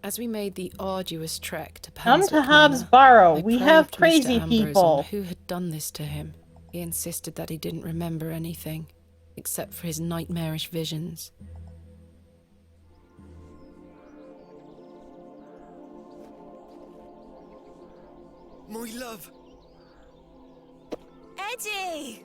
As we made the arduous trek to Come to Panswick Hobbs Manor, Barrow. I We have probed Mr. crazy Ambrose people. on who had done this to him. He insisted that he didn't remember anything, except for his nightmarish visions. My love! Eddie!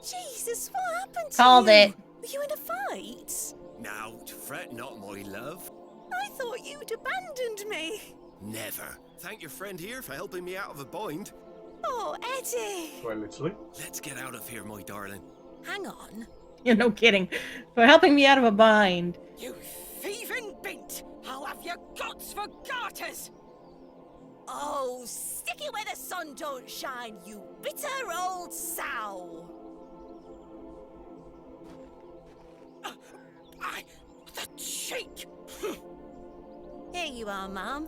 Jesus, what happened to Called you? it. Were you in a fight? Now, fret not, my love. I thought you'd abandoned me. Never. Thank your friend here for helping me out of a bind. Oh, Eddie. Quite literally. Let's get out of here, my darling. Hang on. You're no kidding. For helping me out of a bind. You thieving beat! I'll have your guts for garters! Oh, stick it where the sun don't shine, you bitter old sow! The cheek! Here you are, Mum.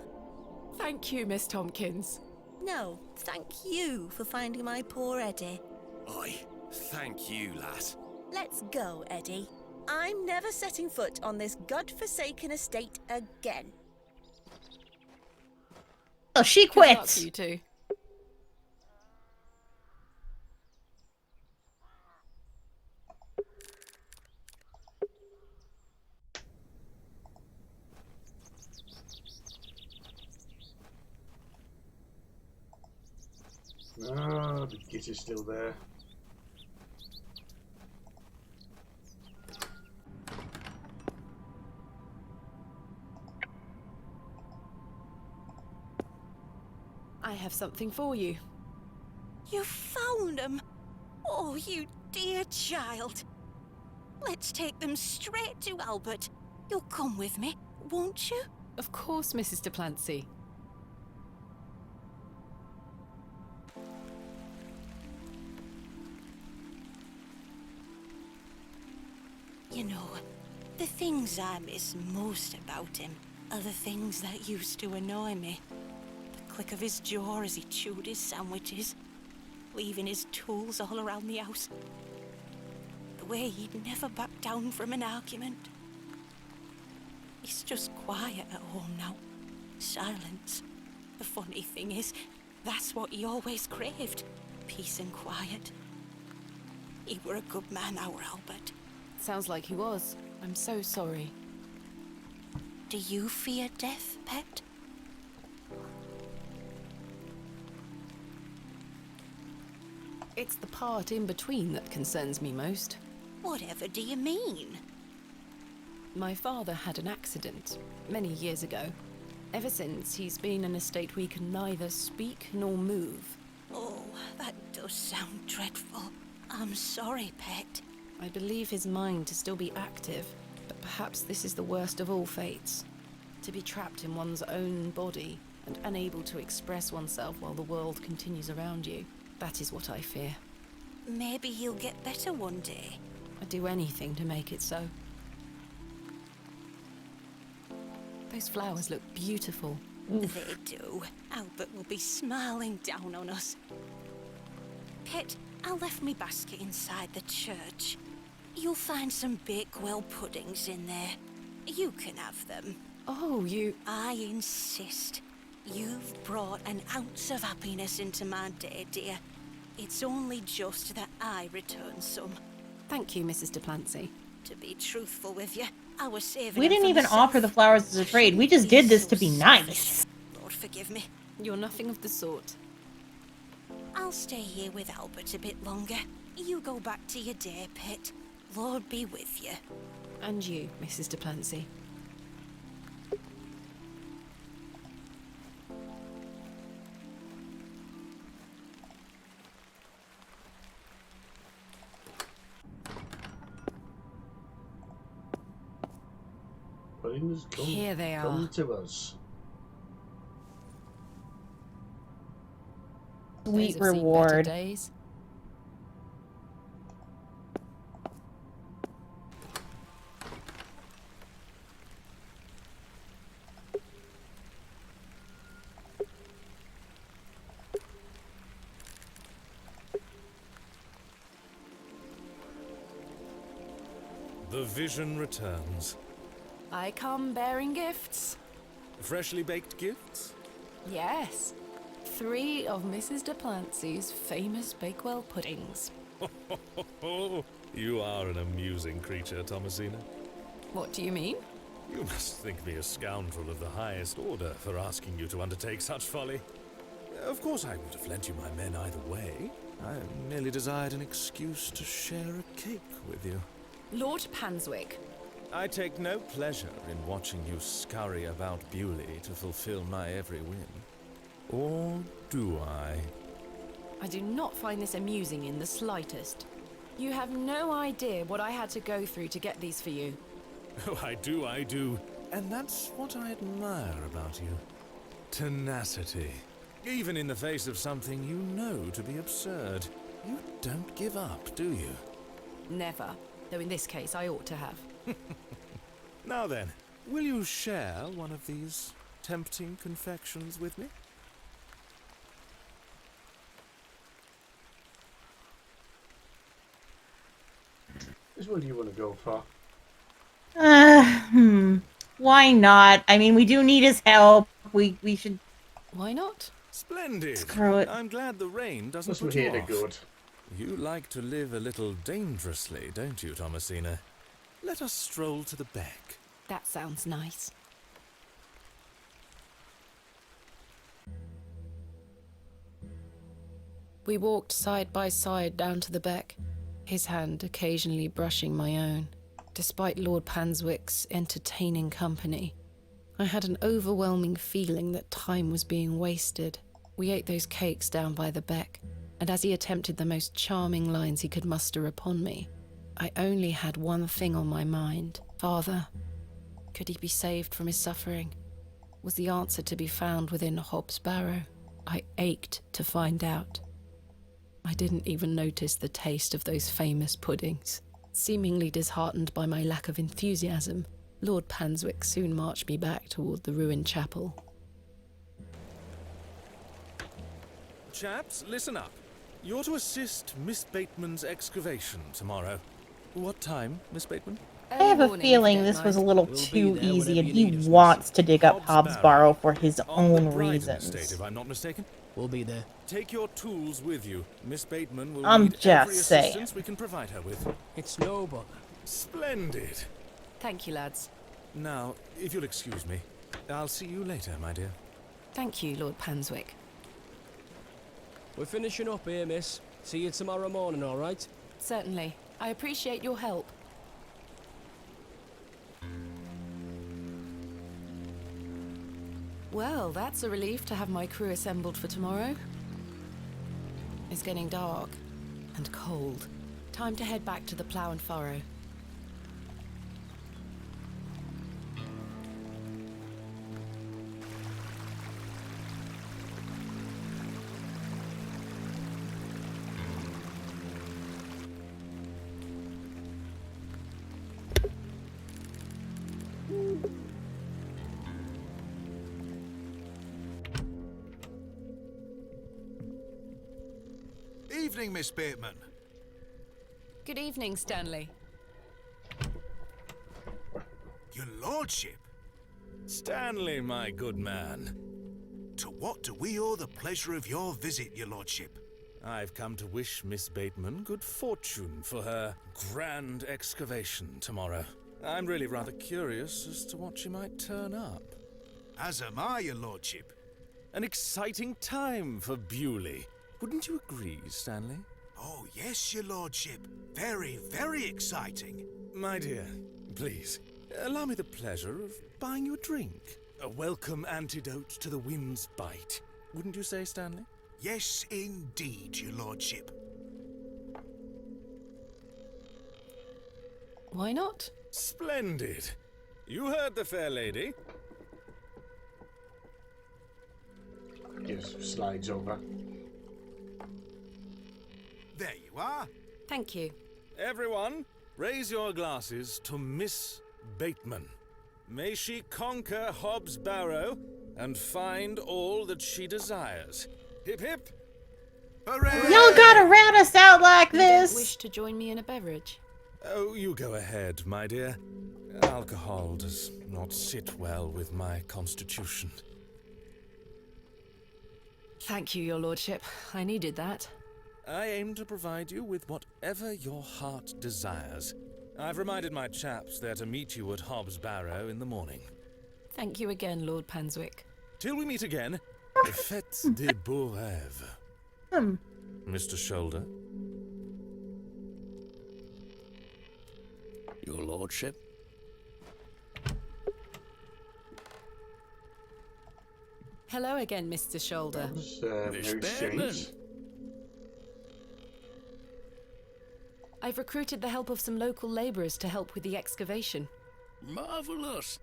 Thank you, Miss Tompkins. No, thank you for finding my poor Eddie. Aye, thank you, lass. Let's go, Eddie. I'm never setting foot on this godforsaken estate again. Oh, she Good luck, quits. you two. Ah, the git is still there. I have something for you. You found them? Oh, you dear child. Let's take them straight to Albert. You'll come with me, won't you? Of course, Mrs. Duplancy. You know, the things I miss most about him are the things that used to annoy me. The click of his jaw as he chewed his sandwiches, leaving his tools all around the house. The way he'd never back down from an argument. He's just quiet at home now. Silence. The funny thing is, that's what he always craved. Peace and quiet. He were a good man, our Albert. Sounds like he was. I'm so sorry. Do you fear death, pet? It's the part in between that concerns me most. Whatever do you mean? My father had an accident many years ago. Ever since, he's been in a state where he can neither speak nor move. Oh, that does sound dreadful. I'm sorry, pet. I believe his mind to still be active, but perhaps this is the worst of all fates. To be trapped in one's own body and unable to express oneself while the world continues around you. That is what I fear. Maybe he'll get better one day. I'd do anything to make it so. Those flowers look beautiful. They do. Albert will be smiling down on us. Pet, I left me basket inside the church. You'll find some Bakewell puddings in there. You can have them. Oh, you... I insist. You've brought an ounce of happiness into my day, dear. It's only just that I return some. Thank you, Mrs. Duplancy. To be truthful with you, I was saving We them didn't for even myself. offer the flowers as a trade. We just did this to be nice. Lord forgive me. You're nothing of the sort. I'll stay here with Albert a bit longer. You go back to your day, Pet. Lord be with you. And you, Mrs. Duplancy. Puddings come, Here they are. come to us. Those Sweet have seen better reward. days. The vision returns. I come bearing gifts. Freshly baked gifts? Yes. 3 of Mrs. de Plancy's famous Bakewell puddings. Oh, you are an amusing creature, Thomasina. What do you mean? You must think me a scoundrel of the highest order for asking you to undertake such folly. Of course I would have lent you my men either way. I merely desired an excuse to share a cake with you. Lord Panswick. I take no pleasure in watching you scurry about Bewley to fulfill my every whim. Or do I? I do not find this amusing in the slightest. You have no idea what I had to go through to get these for you. Oh, I do. And that's what I admire about you. Tenacity. Even in the face of something you know to be absurd. You don't give up, do you? Never. Though in this case, I ought to have. Now then, will you share one of these tempting confections with me? Which one do you want to go for? Why not? I mean, we do need his help. We should... Why not? Splendid! Screw it. I'm glad the rain doesn't Plus we're put you here to off. good. You like to live a little dangerously, don't you, Thomasina? Let us stroll to the beck. That sounds nice. We walked side by side down to the beck, his hand occasionally brushing my own. Despite Lord Panswick's entertaining company, I had an overwhelming feeling that time was being wasted. We ate those cakes down by the beck, and as he attempted the most charming lines he could muster upon me, I only had one thing on my mind. Father, could he be saved from his suffering? Was the answer to be found within Hob's Barrow? I ached to find out. I didn't even notice the taste of those famous puddings. Seemingly disheartened by my lack of enthusiasm, Lord Panswick soon marched me back toward the ruined chapel. Chaps, listen up. You're to assist Miss Bateman's excavation tomorrow. What time, Miss Bateman? I have a feeling this was a little too easy, and he wants to dig up Hobbs Barrow for his own reasons. Estate, if I'm not mistaken. We'll be there. Take your tools with you. Miss Bateman will I'm need just every saying. assistance we can provide her with. It's no bother. Splendid. Thank you, lads. Now, if you'll excuse me, I'll see you later, my dear. Thank you, Lord Panswick. We're finishing up here, miss. See you tomorrow morning, all right? Certainly. I appreciate your help. Well, that's a relief to have my crew assembled for tomorrow. It's getting dark and cold. Time to head back to the plough and furrow. Evening, Miss Bateman. Good evening, Stanley. Your lordship, Stanley, my good man. to what do we owe the pleasure of your visit, your lordship? I've come to wish Miss Bateman good fortune for her grand excavation tomorrow. I'm really rather curious as to what she might turn up. As am I, your lordship. An exciting time for Bewley. Wouldn't you agree, Stanley? Oh, yes, your lordship. Very, very exciting. My dear, please, allow me the pleasure of buying you a drink. A welcome antidote to the wind's bite. Wouldn't you say, Stanley? Yes, indeed, your lordship. Why not? Splendid. You heard the fair lady. Just slides over. There you are. Thank you. Everyone, raise your glasses to Miss Bateman. May she conquer Hob's Barrow and find all that she desires. Hip hip! Hooray! Y'all gotta rat us out like You don't this. wish to join me in a beverage? Oh, you go ahead, my dear. Alcohol does not sit well with my constitution. Thank you, your lordship. I needed that. I aim to provide you with whatever your heart desires. I've reminded my chaps they're to meet you at Hob's Barrow in the morning. Thank you again, Lord Panswick. Till we meet again, faites des beaux rêves. Mr. Shoulder. Your lordship? Hello again, Mr. Shoulder. New exchange. I've recruited the help of some local labourers to help with the excavation. Marvellous.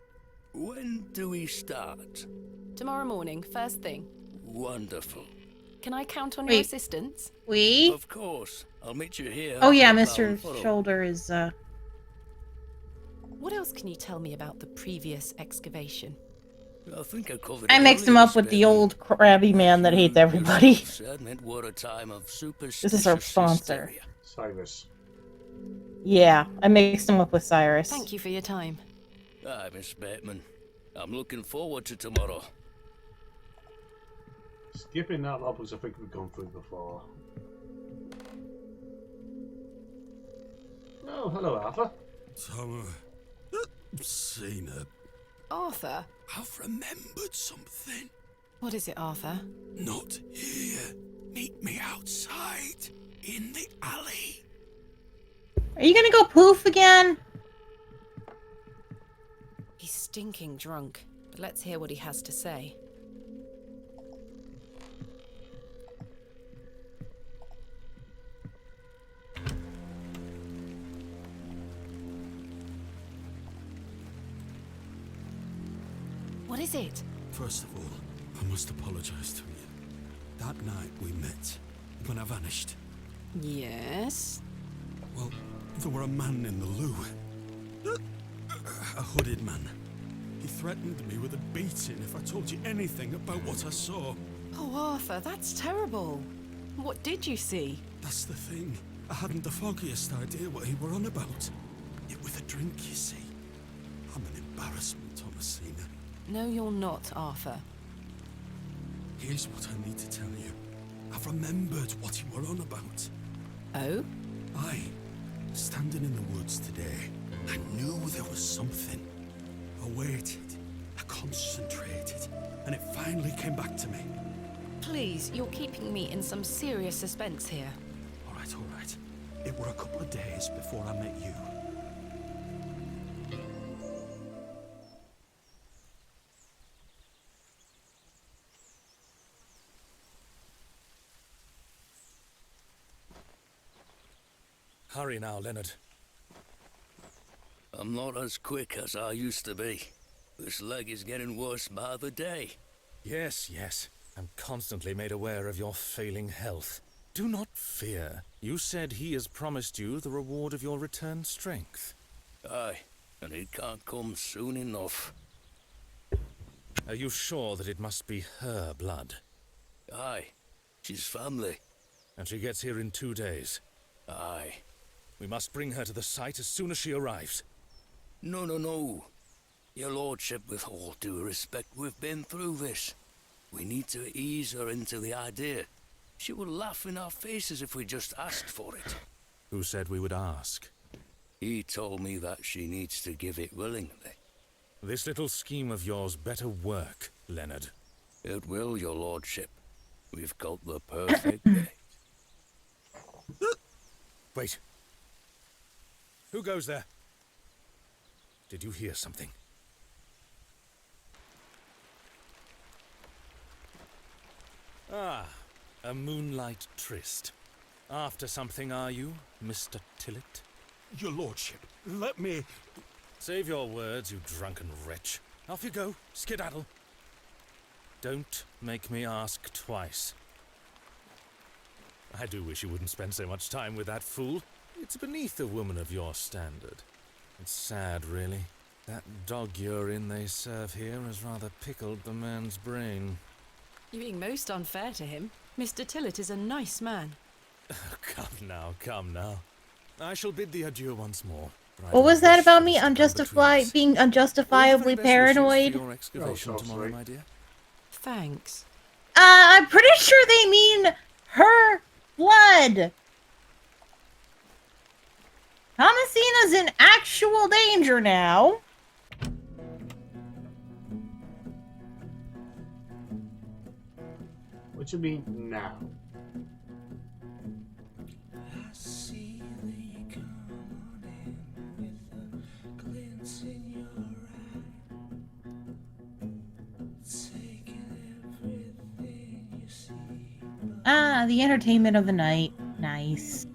When do we start? Tomorrow morning, first thing. Wonderful. Can I count on your Wait. assistance? We? Of course. I'll meet you here. Oh yeah, at Mr. Barrow. Shoulder is, What else can you tell me about the previous excavation? I think I covered I it mixed him earlier, up with the Spare. old crabby man that hates everybody. Said it were a time of This is our superstitious sponsor. hysteria. Cyrus. Yeah, I mixed him up with Cyrus. Thank you for your time. Aye, Miss Bateman. I'm looking forward to tomorrow. Skipping that lot because I think we've gone through before. Oh, hello, Arthur. Summer. Seen her. Arthur? I've remembered something. What is it, Arthur? Not here. Meet me outside. In the alley. Are you gonna go poof again? He's stinking drunk, but let's hear what he has to say. What is it? First of all, I must apologize to you. That night we met, when I vanished. Yes? Well, there were a man in the loo. A hooded man. He threatened me with a beating if I told you anything about what I saw. Oh, Arthur, that's terrible. What did you see? That's the thing. I hadn't the foggiest idea what he were on about. It was a drink, you see. I'm an embarrassment, Thomasina. No, you're not, Arthur. Here's what I need to tell you. I've remembered what you were on about. Oh? I, standing in the woods today, I knew there was something. I waited, I concentrated, and it finally came back to me. Please, you're keeping me in some serious suspense here. All right. It were a couple of days before I met you. Hurry now, Leonard. I'm not as quick as I used to be. This leg is getting worse by the day. Yes. I'm constantly made aware of your failing health. Do not fear. You said he has promised you the reward of your returned strength. Aye, and it can't come soon enough. Are you sure that it must be her blood? Aye, she's family. And she gets here in 2 days. Aye. We must bring her to the site as soon as she arrives. No. Your lordship, with all due respect, we've been through this. We need to ease her into the idea. She will laugh in our faces if we just asked for it. Who said we would ask? He told me that she needs to give it willingly. This little scheme of yours better work, Leonard. It will, your lordship. We've got the perfect bait. Wait. Who goes there? Did you hear something? Ah, a moonlight tryst. After something, are you, Mr. Tillett? Your lordship, let me... Save your words, you drunken wretch. Off you go, skedaddle. Don't make me ask twice. I do wish you wouldn't spend so much time with that fool. It's beneath a woman of your standard. It's sad, really. That dog urine they serve here has rather pickled the man's brain. You're being most unfair to him. Mr. Tillett is a nice man. Come now. I shall bid thee adieu once more. What was that about me being unjustifiably paranoid? For your excavation tomorrow, my dear. Thanks. I'm pretty sure they mean her blood. Thomasina's in actual danger now. What do you mean now? Ah, the entertainment of the night. Nice.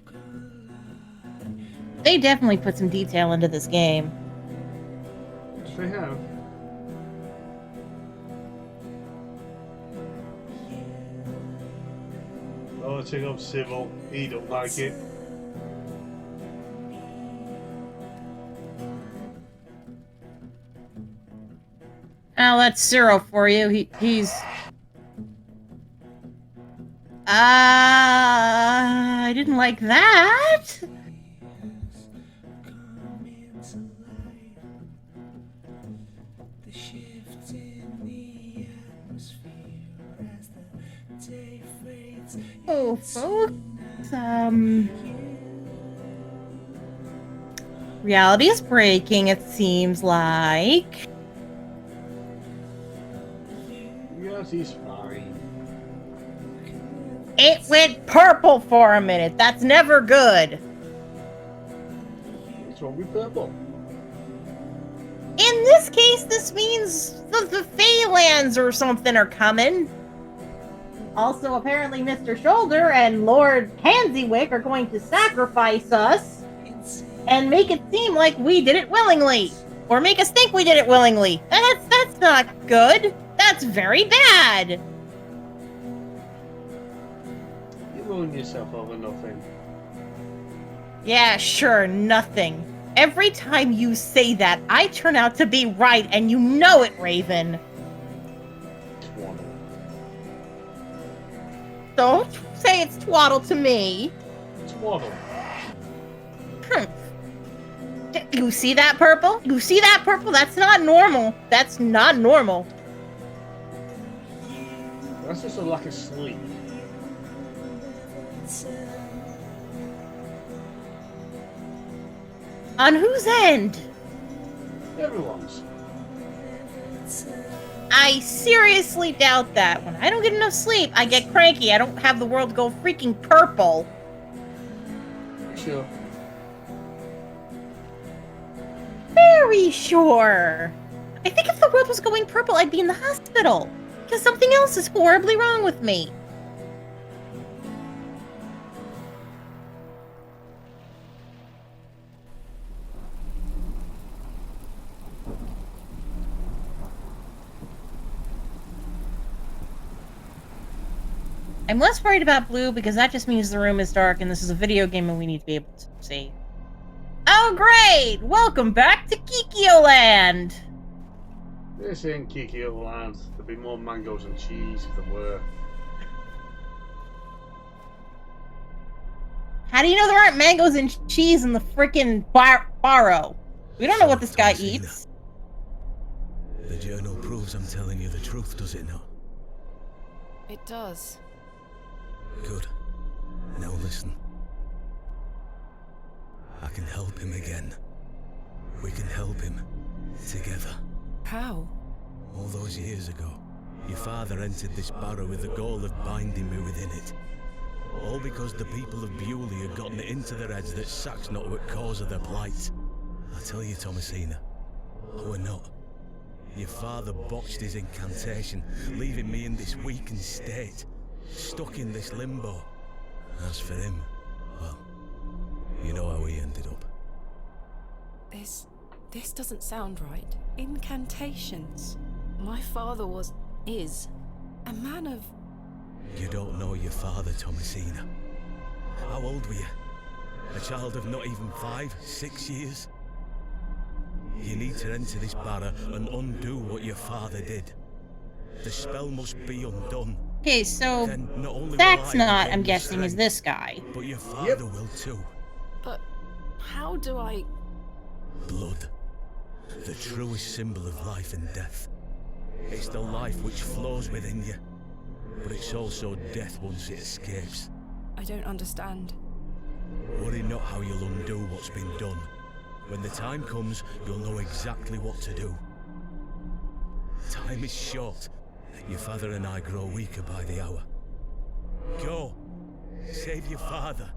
They definitely put some detail into this game. They have. Oh, take up Civil. He don't like it. Oh, that's Cyril for you. He's... I didn't like that. Oh, folks. Reality is breaking, it seems like. Yes, he's fine. It went purple for a minute. That's never good. What's wrong with purple? In this case, this means the Feylands or something are coming. Also, apparently Mr. Shoulder and Lord Hansywick are going to sacrifice us and make it seem like we did it willingly. Or make us think we did it willingly. That's not good. That's very bad. You ruin yourself over nothing. Yeah, sure, nothing. Every time you say that, I turn out to be right, and you know it, Raven. Twaddle. Don't say it's twaddle to me. Twaddle. You see that purple? You see that purple? That's not normal. That's not normal. That's just a lack of sleep. On whose end? Everyone's. I seriously doubt that. When I don't get enough sleep, I get cranky. I don't have the world go freaking purple. Sure. Very sure. I think if the world was going purple, I'd be in the hospital. Because something else is horribly wrong with me. I'm less worried about blue because that just means the room is dark and this is a video game and we need to be able to see. Oh great! Welcome back to Kikyo Land! This ain't Kikyo Land. There'd be more mangoes and cheese if there were. How do you know there aren't mangoes and cheese in the frickin' Barrow? We don't know what this guy eats. The journal proves I'm telling you the truth, does it not? It does. Good. Now listen. I can help him again. We can help him. Together. How? All those years ago, your father entered this barrow with the goal of binding me within it. All because the people of Bewley had gotten it into their heads that Sack's not what cause of their plight. I tell you, Thomasina, we're not. Your father botched his incantation, leaving me in this weakened state, stuck in this limbo. As for him, well, you know how he ended up. This doesn't sound right. Incantations. My father is a man of... You don't know your father, Thomasina. How old were you? A child of not even 5, 6 years? You need to enter this barrow and undo what your father did. The spell must be undone. Okay, so Then not only that's will I not, regain I'm your guessing, is strength, this guy. but your father will too. But How do I... Blood. The truest symbol of life and death. It's the life which flows within you, but it's also death once it escapes. I don't understand. Worry not how you'll undo what's been done. When the time comes, you'll know exactly what to do. Time is short. Your father and I grow weaker by the hour. Go. Save your father.